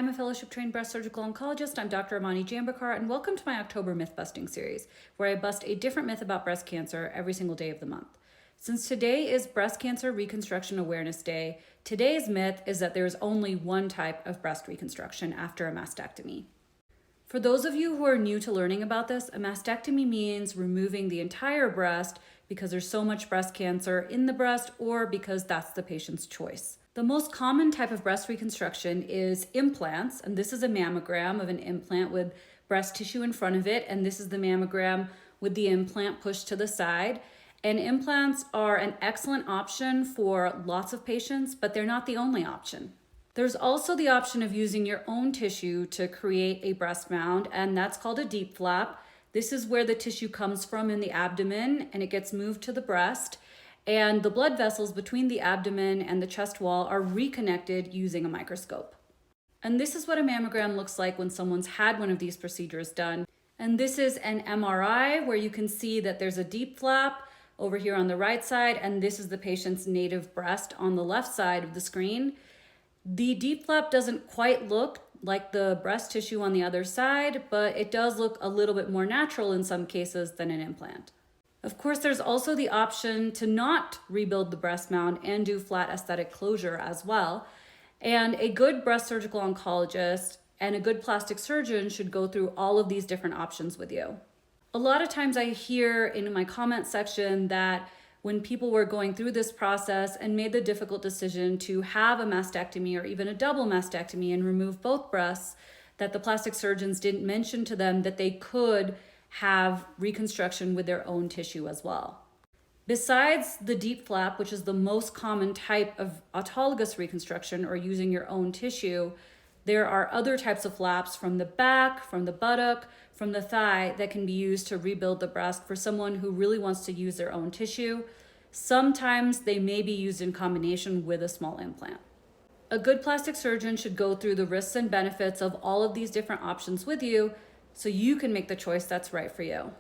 I'm a fellowship-trained breast surgical oncologist. I'm Dr. Amani Jambakar, and welcome to my October myth busting series, where I bust a different myth about breast cancer every single day of the month. Since today is Breast Cancer Reconstruction Awareness Day, today's myth is that there is only one type of breast reconstruction after a mastectomy. For those of you who are new to learning about this, a mastectomy means removing the entire breast because there's so much breast cancer in the breast or because that's the patient's choice. The most common type of breast reconstruction is implants, and this is a mammogram of an implant with breast tissue in front of it, and this is the mammogram with the implant pushed to the side. And implants are an excellent option for lots of patients, but they're not the only option. There's also the option of using your own tissue to create a breast mound, and that's called a deep flap. This is where the tissue comes from in the abdomen and it gets moved to the breast. And the blood vessels between the abdomen and the chest wall are reconnected using a microscope. And this is what a mammogram looks like when someone's had one of these procedures done. And this is an MRI where you can see that there's a deep flap over here on the right side, and this is the patient's native breast on the left side of the screen. The deep flap doesn't quite look like the breast tissue on the other side, but it does look a little bit more natural in some cases than an implant. Of course, there's also the option to not rebuild the breast mound and do flat aesthetic closure as well. And a good breast surgical oncologist and a good plastic surgeon should go through all of these different options with you. A lot of times I hear in my comment section that when people were going through this process and made the difficult decision to have a mastectomy or even a double mastectomy and remove both breasts, that the plastic surgeons didn't mention to them that they could have reconstruction with their own tissue as well. Besides the deep flap, which is the most common type of autologous reconstruction or using your own tissue, there are other types of flaps from the back, from the buttock, from the thigh that can be used to rebuild the breast for someone who really wants to use their own tissue. Sometimes they may be used in combination with a small implant. A good plastic surgeon should go through the risks and benefits of all of these different options with you so you can make the choice that's right for you.